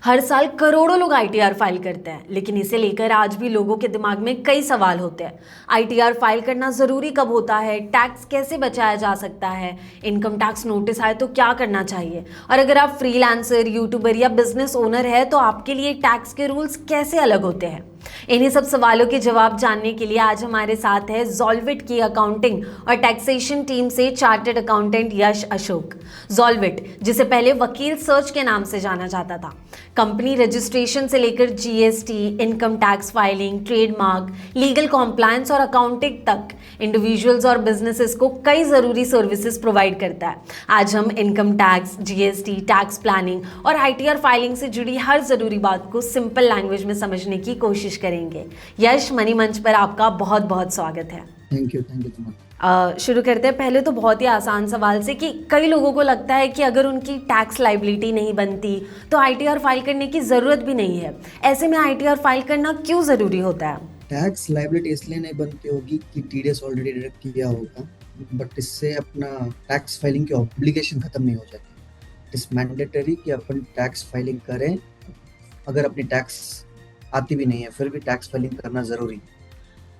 हर साल करोड़ों लोग आईटीआर फाइल करते हैं, लेकिन इसे लेकर आज भी लोगों के दिमाग में कई सवाल होते हैं। आईटीआर फाइल करना जरूरी कब होता है, टैक्स कैसे बचाया जा सकता है, इनकम टैक्स नोटिस आए तो क्या करना चाहिए, और अगर आप फ्रीलांसर, यूट्यूबर या बिजनेस ओनर है तो आपके लिए टैक्स के रूल्स कैसे अलग होते हैं। इन्हीं सब सवालों के जवाब जानने के लिए आज हमारे साथ है जॉल्विट की अकाउंटिंग और टैक्सेशन टीम से चार्टर्ड अकाउंटेंट यश अशोक। जॉल्विट, जिसे पहले वकील सर्च के नाम से जाना जाता था, कंपनी रजिस्ट्रेशन से लेकर GST, income tax filing, trademark, legal compliance और अकाउंटिंग तक इंडिविजुअल्स और बिजनेसेस को कई जरूरी सर्विसेज प्रोवाइड करता है। आज हम income tax, GST, tax planning और आईटीआर फाइलिंग से जुड़ी हर जरूरी बात को सिंपल लैंग्वेज में समझने की कोशिश करेंगे। यश, मनी मंच पर आपका बहुत बहुत स्वागत है। Thank you so much. शुरू करते हैं पहले तो बहुत ही आसान सवाल से कि कई लोगों को लगता है कि अगर उनकी टैक्स लाइबिलिटी नहीं बनती तो आईटीआर फाइल करने की ज़रूरत भी नहीं है। ऐसे में आईटीआर फाइल करना क्यों ज़रूरी होता है? टैक्स लाइबिलिटी इसलिए नहीं बनती होगी कि टीडीएस ऑलरेडी डिडक्ट किया होगा, बट इससे अपना टैक्स फाइलिंग की ऑब्लिगेशन खत्म नहीं हो जाती। इट्स मैंडेटरी कि अपन टैक्स फाइलिंग करें। अगर अपनी टैक्स आती भी नहीं है फिर भी टैक्स फाइलिंग करना ज़रूरी है।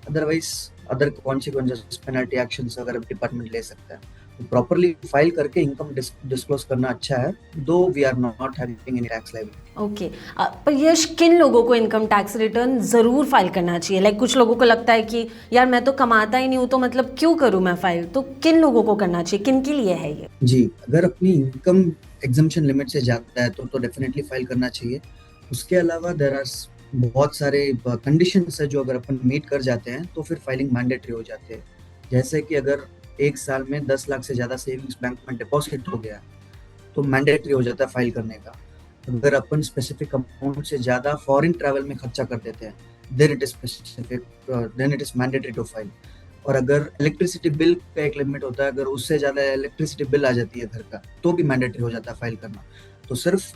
Otherwise other consequences, penalty actions अगर डिपार्टमेंट ले सकता है, तो प्रॉपरली फाइल करके इनकम डिस्क्लोज करना अच्छा है, though we are not having any tax liability. Okay, पर यश, किन लोगों को इनकम टैक्स रिटर्न ज़रूर फाइल करना चाहिए? लाइक कुछ लोगों को लगता है कि यार मैं तो कमाता ही नहीं हूँ तो मतलब क्यों करूँ मैं फाइल, तो किन लोगों को करना चाहिए, किन के लिए है ये? जी, अगर अपनी इनकम एग्जम्पशन लिमिट से जाता है तो डेफिनेटली फाइल करना चाहिए। उसके अलावा देयर आर बहुत सारे कंडीशंस है जो अगर अपन मीट कर जाते हैं तो फिर फाइलिंग मैंडेटरी हो जाते हैं। जैसे कि अगर एक साल में 10 लाख से ज़्यादा सेविंग्स बैंक में डिपॉजिट हो गया तो मैंडेटरी हो जाता है फाइल करने का। अगर अपन स्पेसिफिक अमाउंट से ज़्यादा फॉरेन ट्रैवल में खर्चा कर देते हैं then it is mandatory to file. और अगर इलेक्ट्रिसिटी बिल का एक लिमिट होता है, अगर उससे ज़्यादा इलेक्ट्रिसिटी बिल आ जाती है घर का तो भी मैंडेटरी हो जाता है फाइल करना। तो सिर्फ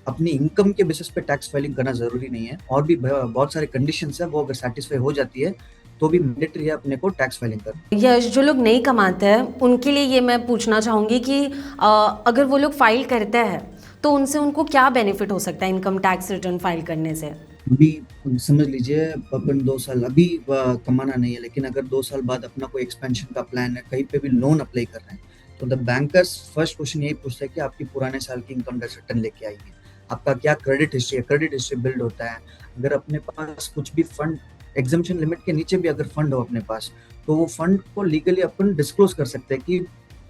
अपनी इनकम के बेसिस पे टैक्स फाइलिंग करना जरूरी नहीं है, और भी बहुत सारे कंडीशंस है, वो अगर सेटिस्फाई हो जाती है तो भी मैंडेटरी है अपने को टैक्स फाइलिंग करना। यश, जो लोग नहीं कमाते हैं उनके लिए ये मैं पूछना चाहूँगी कि अगर वो लोग फाइल करते हैं तो उनसे उनको क्या बेनिफिट हो सकता है इनकम टैक्स रिटर्न फाइल करने से? अभी समझ लीजिए अपन 2 साल अभी कमाना नहीं है, लेकिन अगर 2 साल बाद अपना कोई एक्सपेंशन का प्लान है, कहीं पे भी लोन अप्लाई कर रहे हैं, तो द बैंकर्स फर्स्ट क्वेश्चन यही पूछते हैं कि आपकी पुराने साल की इनकम टैक्स रिटर्न लेके आइए, आपका क्या क्रेडिट हिस्ट्री है। क्रेडिट हिस्ट्री बिल्ड होता है। अगर अपने पास कुछ भी फंड एग्जाम्पशन लिमिट के नीचे भी अगर फंड हो अपने पास, तो वो फंड को लीगली अपन डिस्क्लोज कर सकते हैं कि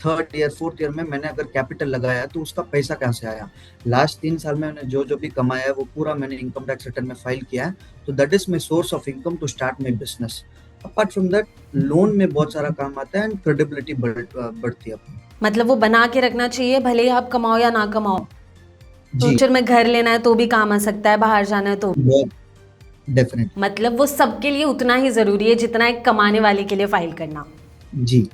थर्ड ईयर, फोर्थ ईयर में मैंने अगर कैपिटल लगाया तो उसका पैसा कहाँ से आया, लास्ट 3 साल में मैंने जो जो भी कमाया है वो पूरा मैंने इनकम टैक्स रिटर्न में फाइल किया है, तो that is my source of income to start my business. Apart from that loan में बहुत सारा काम आता है एंड क्रेडिबिलिटी बढ़ती है अपनी। मतलब वो बना के रखना चाहिए, भले ही आप कमाओ या ना कमाओ। जी, फ्यूचर में घर लेना है तो भी काम आ सकता है, बाहर जाना है तो। बहुत डेफिनेट। मतलब वो सबके लिए उतना ही ज़रूरी है जितना एक कमाने वाले के लिए फाइल करना। जी,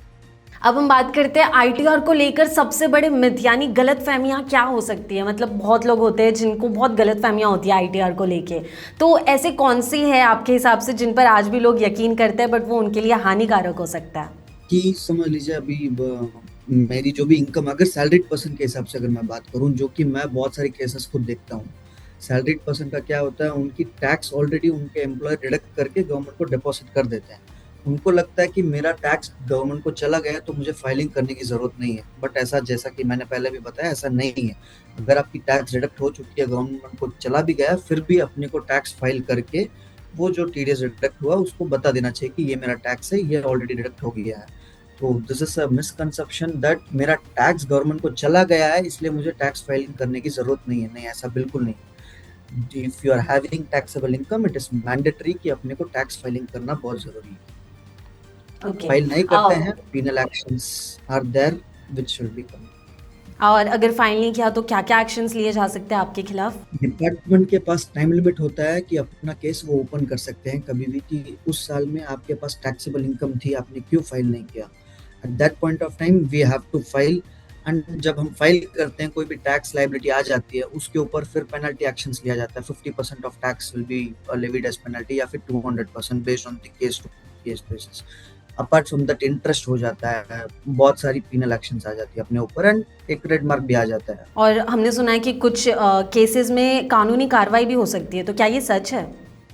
अब हम बात करते हैं आईटीआर को लेकर सबसे बड़े मिथ यानी गलत फहमियाँ क्या हो सकती है। मतलब बहुत लोग होते हैं जिनको बहुत गलत फहमियाँ होती है आईटीआर को लेके, तो ऐसे कौन सी है आपके हिसाब से जिन पर आज भी लोग यकीन करते हैं बट वो उनके लिए हानिकारक हो सकता है? कि समझ लीजिए अभी मेरी जो भी इनकम, अगर सैलरीड पर्सन के हिसाब से अगर मैं बात करूं, जो कि मैं बहुत सारे केसेस खुद देखता हूं, सैलरीड पर्सन का क्या होता है, उनकी टैक्स ऑलरेडी उनके एम्प्लॉयर डिडक्ट करके गवर्नमेंट को डिपॉजिट कर देते हैं। उनको लगता है कि मेरा टैक्स गवर्नमेंट को चला गया तो मुझे फाइलिंग करने की जरूरत नहीं है, बट ऐसा, जैसा कि मैंने पहले भी बताया, ऐसा नहीं है। अगर आपकी टैक्स डिडक्ट हो चुकी है, गवर्नमेंट को चला भी गया, फिर भी अपने को टैक्स फाइल करके वो जो टीडीएस डिडक्ट हुआ उसको बता देना चाहिए कि ये मेरा टैक्स है, ये ऑलरेडी डिडक्ट हो गया है। तो this is a misconception that मेरा टैक्स गवर्नमेंट को चला गया है इसलिए मुझे टैक्स फाइलिंग करने की जरूरत नहीं है। नहीं, ऐसा बिल्कुल नहीं। If you are having taxable income, it is mandatory कि अपने को टैक्स फाइलिंग करना बहुत जरूरी है। ओके। फाइल नहीं करते हैं, penal actions are there which should be coming। और अगर फाइल नहीं किया तो क्या क्या एक्शंस लिए जा सकते हैं आपके खिलाफ? डिपार्टमेंट के पास टाइम लिमिट होता है कि अपना केस वो ओपन कर सकते हैं कभी भी, कि उस साल में आपके पास टैक्सेबल इनकम थी, आपने क्यों फाइल नहीं किया। At that point of time we have to file, and जब हम फाइल करते हैं कोई भी टैक्स लाइबिलिटी आ जाती है उसके ऊपर फिर पेनल्टी एक्शंस लिया जाता है। 50% of tax will be levied as penalty, या फिर 200% based on the case to case basis. Apart from that interest हो जाता है, बहुत सारी पेनल एक्शंस आ जाती है अपने ऊपर, एंड एक रेड मार्क भी आ जाता है। और हमने सुना है कि कुछ केसेस में कानूनी कार्रवाई भी हो सकती है, तो क्या ये सच है?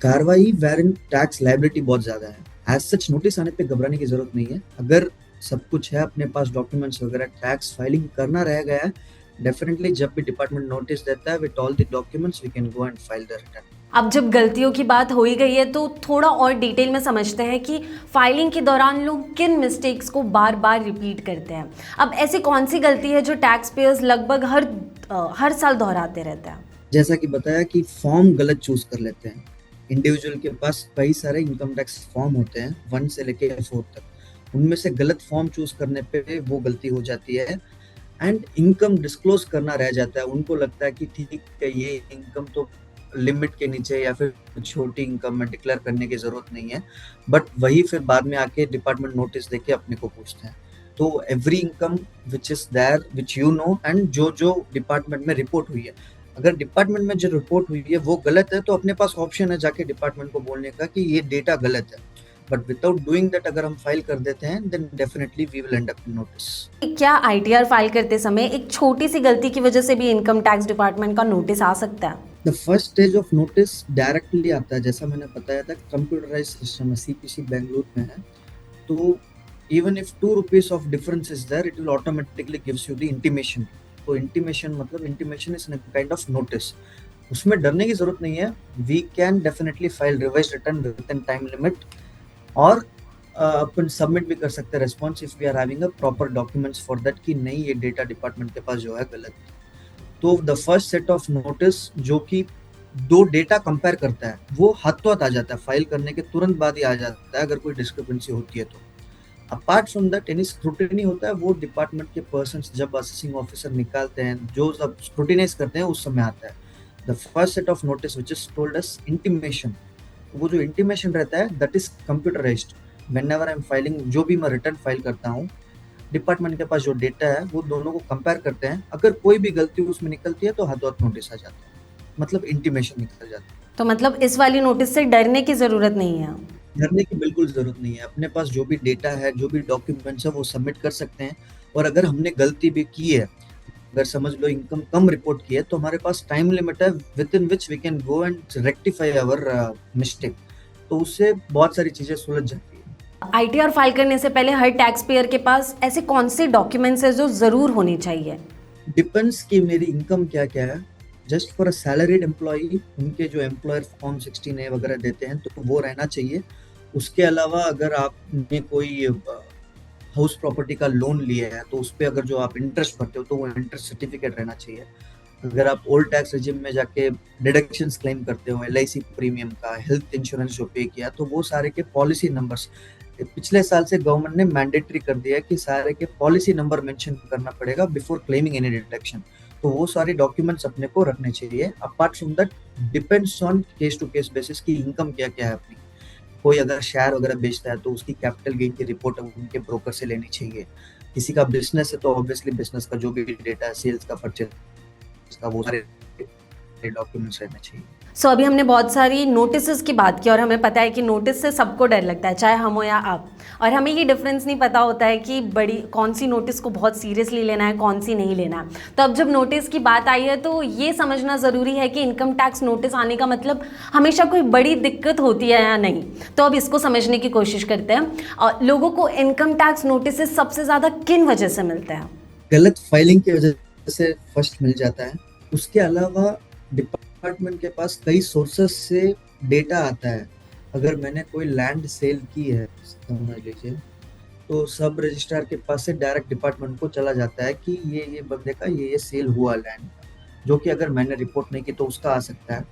कार्रवाई वेरिन टैक्स लायबिलिटी बहुत ज्यादा है। एज सच नोटिस आने पे घबराने की जरूरत नहीं है। अगर सब कुछ है अपने पास, डॉक्यूमेंट्स वगैरह, टैक्स फाइलिंग करना रह गया है, डेफिनेटली जब भी डिपार्टमेंट नोटिस देता है with all the documents we can go and file the return. अब जब गलतियों की बात हो ही गई है तो थोड़ा और डिटेल में समझते हैं कि फाइलिंग के दौरान लोग किन मिस्टेक्स को बार बार रिपीट करते हैं। अब ऐसी कौन सी गलती है जो टैक्स पेयर्स लगभग हर साल दोहराते रहते हैं? जैसा कि बताया कि फॉर्म गलत चूज कर लेते हैं। इंडिविजुअल के पास कई सारे इनकम टैक्स फॉर्म होते हैं 1 से लेके 4 तक, उनमें से गलत फॉर्म चूज करने पे वो गलती हो जाती है एंड इनकम डिस्क्लोज करना रह जाता है। उनको लगता है कि ठीक है ये इनकम तो लिमिट के नीचे या फिर छोटी इनकम में डिक्लेयर करने की जरूरत नहीं है, बट वही फिर बाद में आके डिपार्टमेंट नोटिस देके अपने को पूछते हैं। तो every income which is there which you know and जो जो डिपार्टमेंट में रिपोर्ट हुई है, अगर डिपार्टमेंट में जो रिपोर्ट हुई है वो गलत है तो अपने पास ऑप्शन है जाके डिपार्टमेंट को बोलने का कि ये डेटा गलत है, बट विदाउट डूइंग दैट अगर हम फाइल कर देते हैं then definitely we will end up in notice. क्या आईटीआर फाइल करते समय एक छोटी सी गलती की वजह से भी इनकम टैक्स डिपार्टमेंट का नोटिस आ सकता है? The first stage of notice directly आता है, जैसा मैंने बताया था कंप्यूटराइज सिस्टम है, सीपीसी बेंगलुरु में है। तो even if 2 rupees of difference is there it will automatically gives you the intimation. तो इंटीमेशन मतलब intimation is kind of notice, उसमें डरने की जरूरत नहीं है। We can definitely file revise return within time limit, और अपन सबमिट भी कर सकते हैं response if we are having a proper documents for that कि नहीं ये डेटा डिपार्टमेंट के पास जो है गलत। तो the first set of notice जो कि 2 डेटा कंपेयर करता है वो हाथों हाथ आ जाता है, फाइल करने के तुरंत बाद ही आ जाता है अगर कोई डिस्क्रिपेंसी होती है तो। Apart from that any scrutiny होता है वो डिपार्टमेंट के पर्सन्स जब असेसिंग ऑफिसर निकालते हैं जो सब स्क्रूटिनाइज करते हैं उस समय आता है। The first set of notice which is told us intimation, वो जो इंटीमेशन रहता है that is computerised. Whenever I am filing, जो भी मैं रिटर्न फाइल करता हूँ, डिपार्टमेंट के पास जो डेटा है वो दोनों को कंपेयर करते हैं, अगर कोई भी गलती उसमें निकलती है तो हाथों हाथ नोटिस आ जाता है, मतलब इंटीमेशन निकल जाता है। तो मतलब इस वाली नोटिस से डरने की जरूरत नहीं है? डरने की बिल्कुल जरूरत नहीं है। अपने पास जो भी डेटा है, जो भी डॉक्यूमेंट्स है वो सबमिट कर सकते हैं। और अगर हमने गलती भी की है, अगर समझ लो इनकम कम रिपोर्ट की है, तो हमारे पास टाइम लिमिट है within which we can go and rectify our mistake. तो उससे बहुत सारी चीजें सुलझ जाती है। आईटीआर फाइल करने से पहले हर टैक्स पेयर के पास ऐसे कौन से डॉक्यूमेंट्स हैं जो जरूर होने चाहिए? डिपेंड्स कि मेरी इनकम क्या क्या है। Just for a salaried employee उनके जो एम्प्लॉयर फॉर्म 16A वगैरह देते हैं तो वो रहना चाहिए। उसके अलावा अगर आपने कोई हाउस प्रॉपर्टी का लोन लिया है तो उस पर अगर जो आप इंटरेस्ट भरते हो तो वो इंटरेस्ट सर्टिफिकेट रहना चाहिए। अगर आप ओल्ड टैक्स रिजिम में जाके डिडक्शंस क्लेम करते हो, LIC प्रीमियम का, हेल्थ इंश्योरेंस जो पे किया, तो वो सारे के पॉलिसी नंबर्स पिछले साल से गवर्नमेंट ने मैंडेटरी कर दिया है कि सारे के पॉलिसी नंबर मेंशन करना पड़ेगा बिफोर क्लेमिंग एनी डिडक्शन। तो वो सारे डॉक्यूमेंट्स अपने को रखने चाहिए। Apart from that depends on case to case basis की इनकम क्या क्या है अपनी। कोई अगर शेयर वगैरह बेचता है तो उसकी कैपिटल गेन की रिपोर्ट उनके ब्रोकर से लेनी चाहिए। किसी का बिजनेस है तो ऑब्वियसली बिजनेस का जो भी डेटा है, सेल्स का, परचेज का, वो सारे डॉक्यूमेंट्स रहने चाहिए। सो अभी हमने बहुत सारी नोटिस की बात की और हमें पता है कि नोटिस से सबको डर लगता है, चाहे हम हो या आप। और हमें ये डिफरेंस नहीं पता होता है कि बड़ी कौन सी नोटिस को बहुत सीरियसली लेना है, कौन सी नहीं लेना है। तो अब जब नोटिस की बात आई है तो ये समझना ज़रूरी है कि इनकम टैक्स नोटिस आने का मतलब हमेशा कोई बड़ी दिक्कत होती है या नहीं। तो अब इसको समझने की कोशिश करते हैं। और लोगों को इनकम टैक्स नोटिस सबसे ज़्यादा किन वजह से मिलते हैं? गलत फाइलिंग की वजह से फर्स्ट मिल जाता है। उसके अलावा डिपार्टमेंट के पास कई सोर्सेस से डेटा आता है। अगर मैंने कोई लैंड सेल की है समझ लीजिए, तो सब रजिस्ट्रार के पास से डायरेक्ट डिपार्टमेंट को चला जाता है कि ये बंदे का ये सेल हुआ लैंड, जो कि अगर मैंने रिपोर्ट नहीं की तो उसका आ सकता है।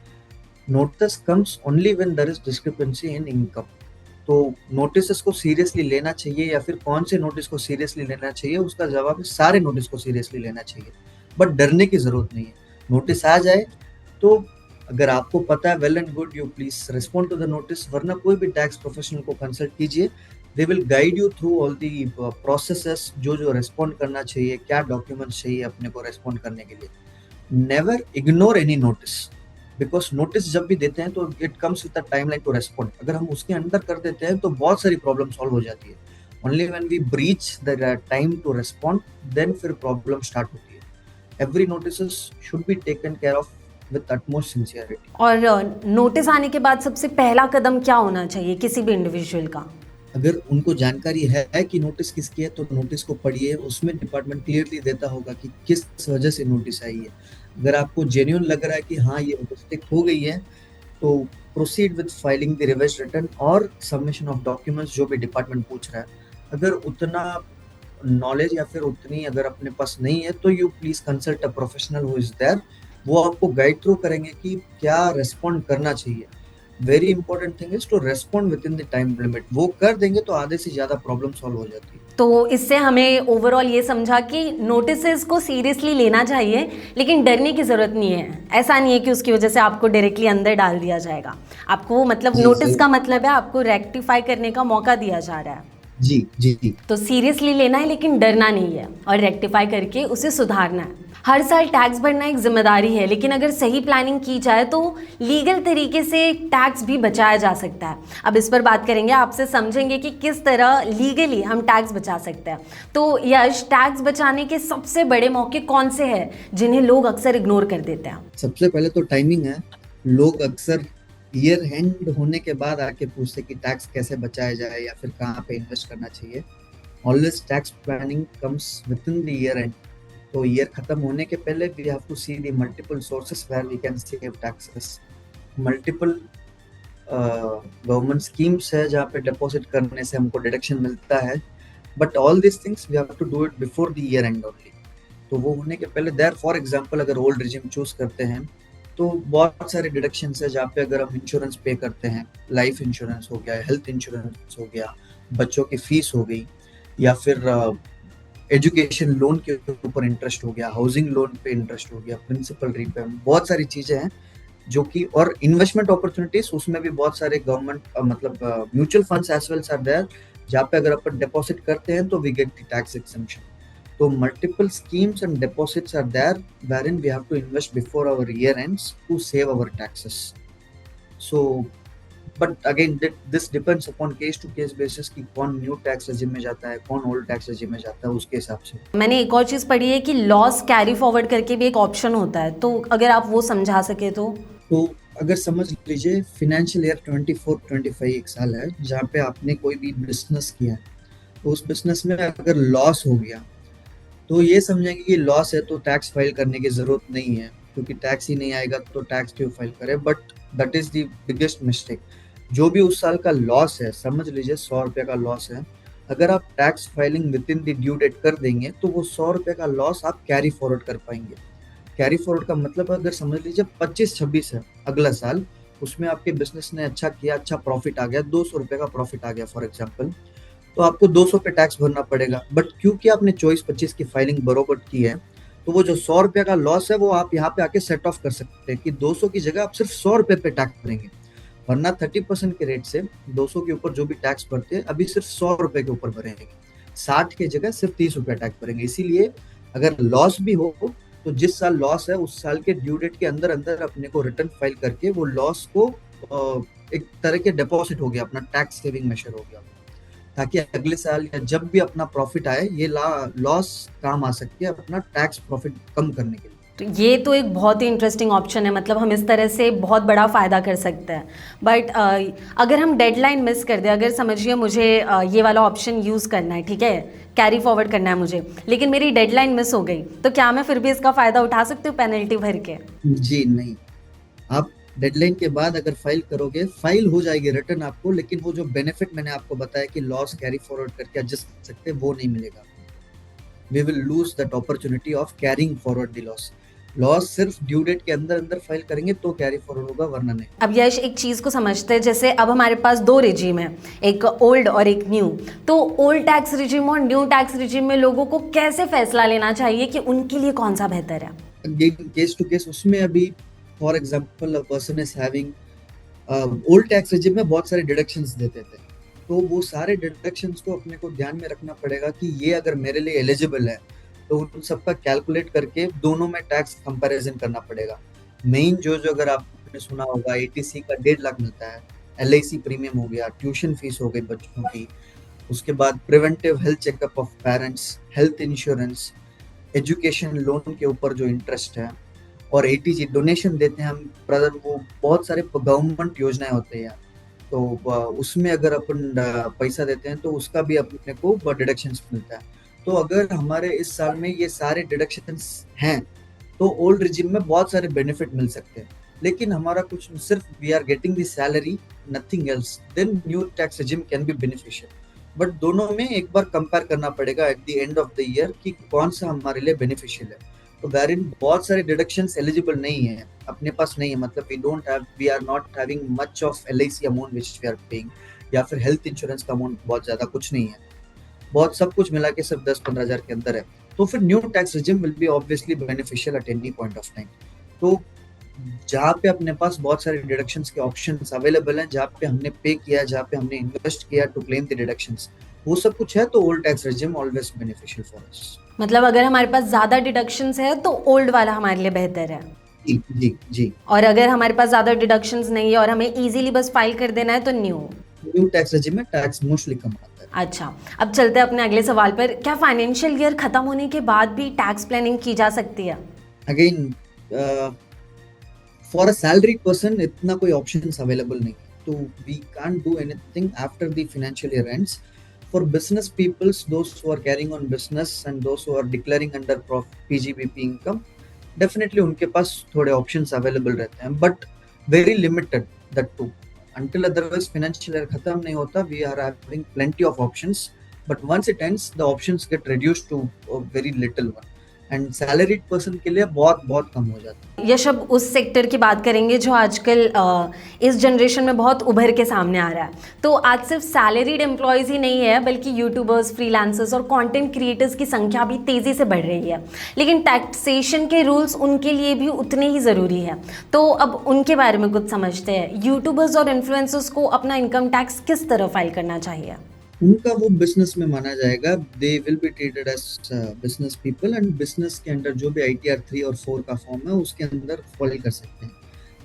Notice comes only when there is discrepancy in income. तो नोटिस को सीरियसली लेना चाहिए या फिर कौन से नोटिस को सीरियसली लेना चाहिए, उसका जवाब है सारे नोटिस को सीरियसली लेना चाहिए, बट डरने की जरूरत नहीं है। नोटिस आ जाए तो अगर आपको पता है well and good, you please respond to the notice, वरना कोई भी टैक्स प्रोफेशनल को कंसल्ट कीजिए। They will guide you through all the processes, जो रिस्पॉन्ड करना चाहिए, क्या डॉक्यूमेंट्स चाहिए अपने को रिस्पॉन्ड करने के लिए। Never ignore any notice, because notice जब भी देते हैं तो it comes with a timeline to respond. अगर हम उसके अंदर कर देते हैं तो बहुत सारी प्रॉब्लम सॉल्व हो जाती है। Only when we breach the time to respond, then फिर प्रॉब्लम स्टार्ट होती है। Every notice should be taken care of with utmost sincerity। और नोटिस आने के बाद सबसे पहला कदम क्या होना चाहिए किसी भी इंडिविजुअल का? अगर उनको जानकारी है कि नोटिस किसकी है तो नोटिस को पढ़िए, उसमें डिपार्टमेंट क्लियरली देता होगा कि किस वजह से नोटिस आई है। अगर आपको जेन्युइन लग रहा है कि हाँ ये मिस्टेक हो गई है, तो proceed with filing the revise return और सबमिशन ऑफ डॉक्यूमेंट्स जो भी डिपार्टमेंट पूछ रहा है। अगर उतना नॉलेज या फिर उतनी अगर अपने पास नहीं है तो you please consult a professional who is there. वो आपको गाइड थ्रू करेंगे कि क्या रेस्पॉन्ड करना चाहिए। Very important thing is to respond within the time limit. वो कर देंगे तो आधे से ज्यादा प्रॉब्लम सॉल्व हो जाती है। तो इससे हमें ओवरऑल ये समझा कि नोटिसेस को सीरियसली लेना चाहिए, लेकिन डरने की ज़रूरत नहीं है। ऐसा नहीं है कि उसकी वजह से आपको डायरेक्टली अंदर डाल दिया जाएगा। आपको मतलब जी नोटिस जी का मतलब है आपको रेक्टिफाई करने का मौका दिया जा रहा है। जी जी जी। तो सीरियसली लेना है लेकिन डरना नहीं है, और रेक्टिफाई करके उसे सुधारना है। हर साल टैक्स भरना एक जिम्मेदारी है, लेकिन अगर सही प्लानिंग की जाए तो लीगल तरीके से टैक्स भी बचाया जा सकता है। अब इस पर बात करेंगे, आपसे समझेंगे कि किस तरह लीगली हम टैक्स बचा सकते हैं। तो यश, टैक्स बचाने के सबसे बड़े मौके कौन से हैं जिन्हें लोग अक्सर इग्नोर कर देते हैं? सबसे पहले तो टाइमिंग है। लोग अक्सर ईयर एंड होने के बाद आके पूछते कि टैक्स कैसे बचाया जाए या फिर कहाँ पे इन्वेस्ट करना चाहिए। Always tax planning comes within the year end. तो ईयर खत्म होने के पहले we have to see the multiple sources where we can save taxes. Multiple government schemes है जहाँ पे डिपॉजिट करने से हमको डिडक्शन मिलता है, but all this things we have to do it before the year end only. तो वो होने के पहले देयर फॉर एग्जांपल अगर ओल्ड रिजीम चूज करते हैं तो बहुत सारे डिडक्शंस है जहाँ पे अगर हम इंश्योरेंस पे करते हैं, लाइफ इंश्योरेंस हो गया, हेल्थ इंश्योरेंस हो गया, बच्चों की फीस हो गई, या फिर एजुकेशन लोन के ऊपर इंटरेस्ट हो गया, हाउसिंग लोन पे इंटरेस्ट हो गया, प्रिंसिपल रीपेमेंट, बहुत सारी चीजें हैं जो कि, और इन्वेस्टमेंट अपॉर्चुनिटीज उसमें भी बहुत सारे गवर्नमेंट मतलब mutual funds as well are there जहाँ पे अगर अपन डिपॉजिट करते हैं तो we get the tax exemption. So multiple schemes and deposits are there wherein we have to invest before our year ends to save our taxes. So, but again this depends upon case to case basis कि कौन new tax regime में जाता है, कौन old tax regime में जाता है, उसके हिसाब से। मैंने एक और चीज़ पढ़ी है कि लॉस कैरी फॉरवर्ड करके भी एक ऑप्शन होता है, तो अगर आप वो समझा सके तो अगर समझ लीजिए फाइनेंशियल ईयर 24-25 एक साल है जहाँ पे आपने कोई भी बिजनेस किया है, तो उस बिजनेस में अगर लॉस हो गया तो ये समझेंगे कि लॉस है तो टैक्स फाइल करने की जरूरत नहीं है, क्योंकि टैक्स ही नहीं आएगा तो टैक्स क्यों फाइल करें। But that is the biggest mistake. जो भी उस साल का लॉस है, समझ लीजिए 100 रुपये का लॉस है, अगर आप tax filing within the due date कर देंगे तो वो 100 रुपये का लॉस आप कैरी फॉरवर्ड कर पाएंगे। कैरी फॉरवर्ड का मतलब अगर समझ लीजिए 25-26 है अगला साल, उसमें आपके बिजनेस ने अच्छा किया, अच्छा प्रॉफिट आ गया, 200 रुपये का प्रॉफिट आ गया फॉर एग्जाम्पल, तो आपको 200 पे टैक्स भरना पड़ेगा। बट क्योंकि आपने 24-25 की फाइलिंग बरोबर की है, तो वो जो 100 रुपये का लॉस है वो आप यहाँ पे आके सेट ऑफ कर सकते हैं कि 200 की जगह आप सिर्फ 100 रुपये पे टैक्स भरेंगे, वरना 30% के रेट से 200 के ऊपर जो भी टैक्स भरते हैं अभी सिर्फ 100 रुपये के ऊपर भरेंगे, 60 की जगह सिर्फ 30 रुपये टैक्स भरेंगे। इसीलिए अगर लॉस भी हो तो जिस साल लॉस है उस साल के ड्यू डेट के अंदर अंदर अपने को रिटर्न फाइल करके वो लॉस को एक तरह के डिपॉजिट हो गया, अपना टैक्स सेविंग मेजर हो गया, ताकि अगले साल या जब भी अपना प्रॉफिट आए ये लॉस काम आ सकती है अपना टैक्स प्रॉफिट कम करने के लिए। तो ये तो एक बहुत ही इंटरेस्टिंग ऑप्शन है, मतलब हम इस तरह से बहुत बड़ा फ़ायदा कर सकते हैं। बट अगर हम डेडलाइन मिस कर दें, अगर समझिए मुझे ये वाला ऑप्शन यूज़ करना है, ठीक है, कैरी फॉरवर्ड करना है मुझे, लेकिन मेरी डेडलाइन मिस हो गई, तो क्या मैं फिर भी इसका फ़ायदा उठा सकती हूँ पेनल्टी भर के? जी नहीं, आप डेडलाइन के बाद अगर फाइल करोगे, फाइल हो जाएगी रिटर्न आपको, लेकिन वो जो बेनिफिट मैंने आपको बताया कि लॉस कैरी फॉरवर्ड करके एडजस्ट कर सकते हैं, वो नहीं मिलेगा। We will lose that opportunity of carrying forward the loss. Loss सिर्फ ड्यू डेट के अंदर अंदर फाइल करेंगे तो कैरी फॉरवर्ड होगा, वरना नहीं। अब यश, एक चीज़ को समझते हैं, जैसे अब हमारे पास दो रिजीम है, एक ओल्ड और एक न्यू, तो ओल्ड टैक्स रिजीम और न्यू टैक्स रिजीम में लोगों को कैसे फैसला लेना चाहिए कि उनके लिए कौन सा बेहतर है? केस टू केस उसमें अभी for example a person is having old tax regime में बहुत सारे डिडक्शंस देते थे, तो वो सारे डिडक्शंस को अपने को ध्यान में रखना पड़ेगा कि ये अगर मेरे लिए एलिजिबल है तो उन सबका कैलकुलेट करके दोनों में टैक्स कंपैरिजन करना पड़ेगा। मेन जो अगर आपने सुना होगा ATC का 1.5 लाख मिलता है, LIC प्रीमियम हो गया, ट्यूशन फीस हो गई बच्चों की, उसके बाद preventive health checkup of parents, health insurance, education loan के ऊपर जो इंटरेस्ट है, और एटीजी डोनेशन देते हैं हम ब्रदर, वो बहुत सारे गवर्नमेंट योजनाएं होते हैं, तो उसमें अगर अपन पैसा देते हैं तो उसका भी अपने को डिडक्शंस मिलता है। तो अगर हमारे इस साल में ये सारे डिडक्शंस हैं तो ओल्ड रिजिम में बहुत सारे बेनिफिट मिल सकते हैं, लेकिन हमारा कुछ सिर्फ we are getting the salary, nothing else, then new tax regime can be beneficial. But दोनों में एक बार कंपेयर करना पड़ेगा at the end of the year कि कौन सा हमारे लिए बेनिफिशियल है। तो वेरिन बहुत सारे डिडक्शंस एलिजिबल नहीं है, अपने पास नहीं है, मतलब we are not having much of LIC amount which we are paying, या फिर हेल्थ इंश्योरेंस का अमाउंट बहुत ज्यादा कुछ नहीं है, बहुत सब कुछ मिला के सिर्फ 10-15 हजार के अंदर है। तो फिर new tax regime will be obviously beneficial at any point of time. तो जहाँ पे अपने पास बहुत सारे डिडक्शंस के ऑप्शंस अवेलेबल हैं, जहाँ पे हमने पे किया, जहाँ पे हमने इन्वेस्ट किया टू क्लेम द डिडक्शंस, वो सब कुछ है, तो old tax regime always beneficial for us. मतलब अगर हमारे पास ज़्यादा डिडक्शंस है तो ओल्ड वाला हमारे लिए बेहतर है, जी जी जी। और अगर हमारे पास ज़्यादा डिडक्शंस नहीं है और हमें इजीली बस फाइल कर देना है तो न्यू टैक्स रिजिम में टैक्स मोस्टली कम आता है। अच्छा, अब चलते हैं अपने अगले सवाल पर। क्या फाइनेंशियल ईयर खत्म होने के बाद भी टैक्स प्लानिंग की जा सकती है? Again for a salary person इतना कोई ऑप्शंस अवेलेबल नहीं, तो we can't do anything after the financial year ends. For business peoples, those who are carrying on business and those who are declaring under PGBP income, definitely उनके पास थोड़े options available रहते हैं, but very limited, that too until otherwise financial year खत्म नहीं होता, we are having plenty of options, but once it ends the options get reduced to a very little one, and salaried person के लिए बहुत बहुत कम हो जाता है। यश, अब उस सेक्टर की बात करेंगे जो आजकल इस जनरेशन में बहुत उभर के सामने आ रहा है। तो आज सिर्फ सैलरीड एम्प्लॉयज़ ही नहीं है, बल्कि यूट्यूबर्स, फ्रीलांसर्स और कंटेंट क्रिएटर्स की संख्या भी तेज़ी से बढ़ रही है, लेकिन टैक्सेशन के रूल्स उनके लिए भी उतने ही ज़रूरी है। तो अब उनके बारे में कुछ समझते हैं। यूट्यूबर्स और इन्फ्लुएंसर्स को अपना इनकम टैक्स किस तरह फाइल करना चाहिए? उनका वो बिजनेस में माना जाएगा, they will be treated as business people, and business के अंडर जो भी ITR 3 और 4 का फॉर्म है उसके अंदर फाइल कर सकते हैं।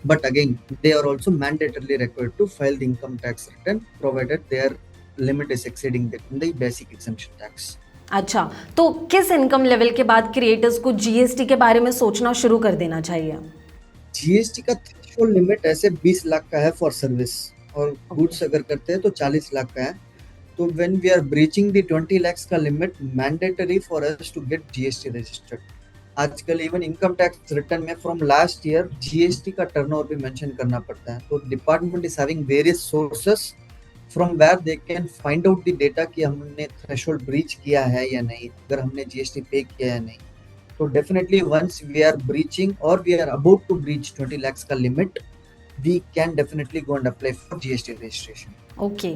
But again they are also mandatorily required to file the income tax return provided their limit is exceeding the basic exemption tax. अच्छा, तो किस इनकम लेवल के बाद क्रिएटर्स को जीएसटी के बारे में सोचना शुरू कर देना चाहिए? जीएसटी का थ्रेशोल्ड लिमिट ऐसे 20 लाख का है फॉर सर्विस, और गुड्स अगर करते हैं तो 40 लाख का है। तो when we are breaching the 20 lakhs का limit, mandatory for us to get GST registered। आजकल इवन इनकम टैक्स रिटर्न में फ्रॉम लास्ट ईयर जीएसटी का टर्नओवर भी मेंशन करना पड़ता है। तो department is having various sources from where they can find out the data कि हमने थ्रेशोल्ड ब्रीच किया है या नहीं, अगर हमने जीएसटी पे किया है नहीं। तो definitely once we are breaching और we are about to breach 20 lakhs का limit, we can definitely go and apply for GST registration. Okay,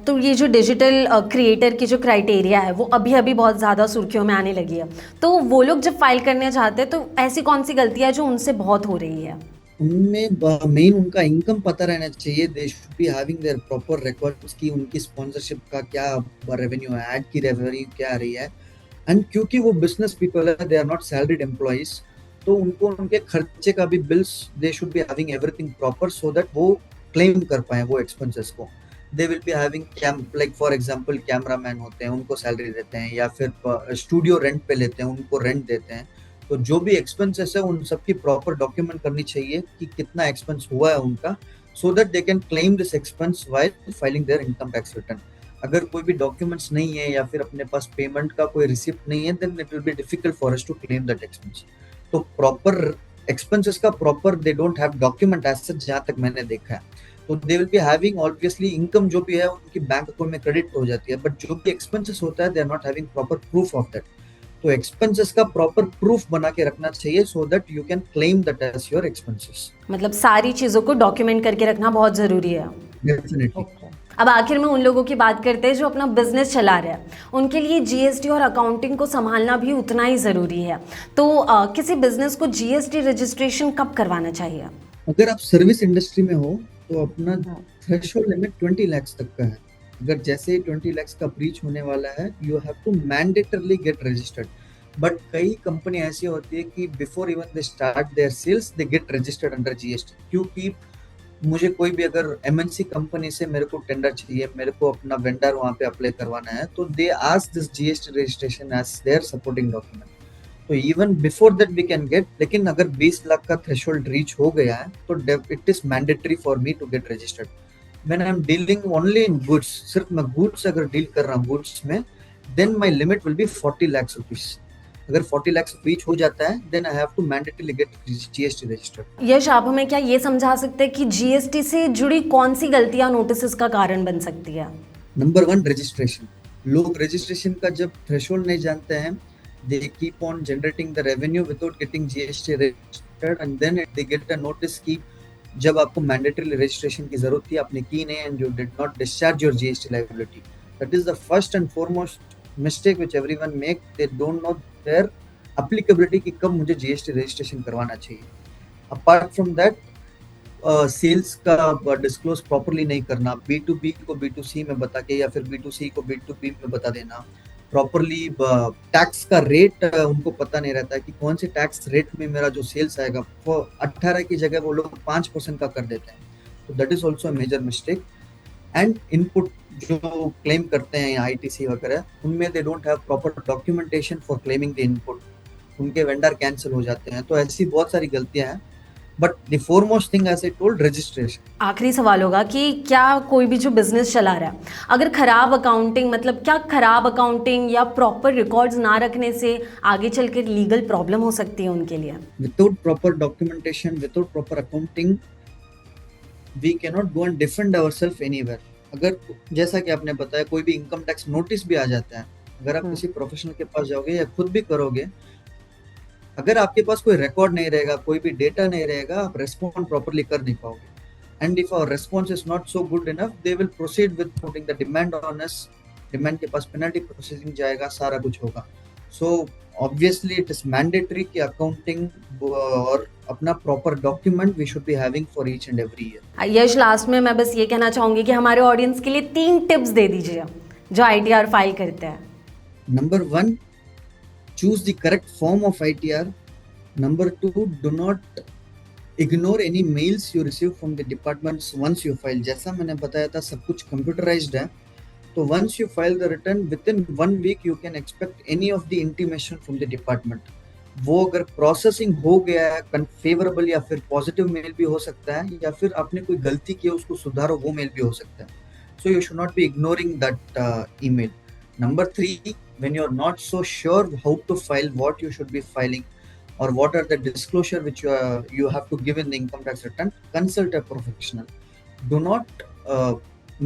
तो ये जो डिजिटल क्रिएटर की जो क्राइटेरिया है वो अभी अभी बहुत ज़्यादा सुर्खियों में आने लगी है। तो वो लोग जब फाइल करने चाहते हैं तो ऐसी कौन सी गलतियाँ है जो उनसे बहुत हो रही है? उनमें मेन उनका इनकम पता रहना चाहिए। दे should be having their proper records की उनकी स्पॉन्सरशिप का क्या रेवेन्यू है, ऐड की रेवेन्यू क्या आ रही है। एंड क्योंकि वो बिजनेस पीपल है, they are not salaried employees, तो उनको उनके खर्चे का भी bills they should be having everything proper so that वो क्लेम कर पाए वो एक्सपेंसेस को। They will be having like for example cameraman होते हैं, उनको सैलरी देते हैं, या फिर स्टूडियो रेंट पे लेते हैं, उनको रेंट देते हैं। तो जो भी एक्सपेंसेस है उन सबकी प्रॉपर डॉक्यूमेंट करनी चाहिए कि कितना एक्सपेंस हुआ है उनका, so that they can claim this expense while filing there income tax return. अगर कोई भी डॉक्यूमेंट्स नहीं है या फिर अपने पास पेमेंट का कोई रिसिप्ट नहीं है, then it will be difficult for us to claim that expense. तो प्रॉपर एक्सपेंसेस का proper they don't have document as such, जहाँ तक मैंने देखा है। तो they will be having obviously income जो भी है उनकी बैंक अकाउंट में क्रेडिट हो जाती है, बट जो भी एक्सपेंसेस होता है they are not having proper proof of that. तो एक्सपेंसेस का प्रॉपर प्रूफ बना के रखना चाहिए so that you can claim that as your expenses. मतलब सारी चीज़ों को डॉक्यूमेंट करके रखना बहुत ज़रूरी है। डेफिनेटली। अब आखिर में उन लोगों की बात करते हैं जो अपना बिजनेस चला रहे हैं, उनके लिए जीएसटी और अकाउंटिंग को संभालना भी उतना ही ज़रूरी है। तो किसी बिजनेस को जीएसटी रजिस्ट्रेशन कब करवाना चाहिए? अगर आप सर्विस इंडस्ट्री में हो तो अपना थ्रेशोल्ड लिमिट 20 lakhs तक का है। अगर जैसे 20 lakhs का ब्रीच होने वाला है, you have to mandatorily get registered. But कई कंपनी ऐसी होती है कि before even they start their sales they get registered under GST, क्योंकि मुझे कोई भी अगर एमएनसी कंपनी से मेरे को टेंडर चाहिए, मेरे को अपना वेंडर वहाँ पे अप्लाई करवाना है, तो they ask this GST registration as their supporting document. तो even before that we can get, लेकिन अगर 20 लाख का थ्रेशोल्ड रीच हो गया है तो it is mandatory for me to get registered. When I am dealing only in goods, सिर्फ मैं गुड्स अगर डील कर रहा हूँ गुड्स में, then my limit will be 40 lakh rupees. अगर 40 लाख रीच हो जाता है, then I have to mandatorily get GST registered. Yash, आप हमें क्या ये समझा सकते हैं कि जीएसटी से जुड़ी कौन सी गलतियां नोटिस का कारण बन सकती है? Number 1, registration. लोग रजिस्ट्रेशन का जब थ्रेशोल्ड नहीं जानते हैं, they keep on generating the revenue without getting GST registered, and then they get a notice कि जब आपको mandatory registration की जरूरत थी आपने की नहीं, and you did not discharge your GST liability. That is the first and foremost mistake which everyone make. They don't know their applicability कि कब मुझे GST registration करवाना चाहिए। Apart from that, सेल्स का डिस्क्लोज प्रॉपरली नहीं करना, B2B को B2C में बता के या फिर B2C को B2B में बता देना, प्रॉपरली टैक्स का रेट उनको पता नहीं रहता है कि कौन से टैक्स रेट में मेरा जो सेल्स आएगा, वो 18 की जगह वो लोग 5% का कर देते हैं। तो that is also major mistake. And input जो क्लेम करते हैं आईटीसी वगैरह, उनमें they don't have proper documentation for claiming the input, उनके वेंडर कैंसिल हो जाते हैं। तो ऐसी बहुत सारी गलतियां हैं, but the foremost thing as I told, registration. आखिरी सवाल होगा कि क्या कोई भी जो बिजनेस चला रहा है, अगर खराब अकाउंटिंग, मतलब क्या खराब अकाउंटिंग या प्रॉपर रिकॉर्ड्स ना रखने से आगे चल के लीगल प्रॉब्लम हो सकती है उनके लिए? Without proper documentation, without proper accounting, we can not go and defend ourself anywhere. अगर जैसा कि आपने बताया, कोई भी इनकम टैक्स नोटिस भी आ जाता है, अगर आप किसी प्रोफेशनल के पास जाओगे या खुद भी करोगे, अगर आपके पास कोई रिकॉर्ड नहीं रहेगा, कोई भी डेटा नहीं रहेगा, आप रेस्पॉन्ड प्रॉपरली कर नहीं पाओगे। And if our response is not so good enough, they will proceed with putting the demand on us. Demand के पास पेनल्टी प्रोसेसिंग जाएगा, सारा कुछ होगा। So obviously it is mandatory कि अकाउंटिंग और अपना proper document we should be having for each and every year. Yes, last में मैं बस ये कहना चाहूंगी कि हमारे ऑडियंस के लिए 3 टिप्स दे दीजिए जो आईटीआर फाइल करते हैं। Number 1, choose the correct form of ITR. Number 2, do not ignore any mails you receive from the departments once you file. जैसा मैंने बताया था, सब कुछ computerized है, तो once you file the return, within 1 week you can expect any of the intimation from the department. वो अगर प्रोसेसिंग हो गया है फेवरेबल या फिर पॉजिटिव मेल भी हो सकता है, या फिर आपने कोई गलती की उसको सुधारो, वो मेल भी हो सकता है। So you should not be ignoring that email. Number 3, when you're not so sure how to file, what you should be filing, or what are the disclosure which you have to give in the income tax return, consult a professional. Do not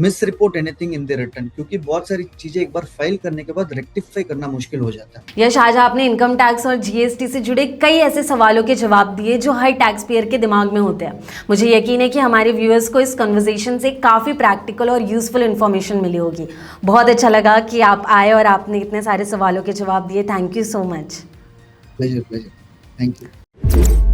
misreport anything in the return, क्योंकि बहुत सारी चीजें एक बार file करने के बाद rectify करना मुश्किल हो जाता है। यश, आज आपने इनकम टैक्स और जीएसटी से जुड़े कई ऐसे सवालों के जवाब दिए जो हर टैक्स पेयर के दिमाग में होते हैं। मुझे यकीन है कि हमारे व्यूअर्स को इस कन्वर्सेशन से काफ़ी प्रैक्टिकल और यूजफुल इन्फॉर्मेशन मिली होगी। बहुत अच्छा लगा कि आप आए और आपने इतने सारे सवालों के जवाब दिए। Thank you so much. Pleasure, thank you.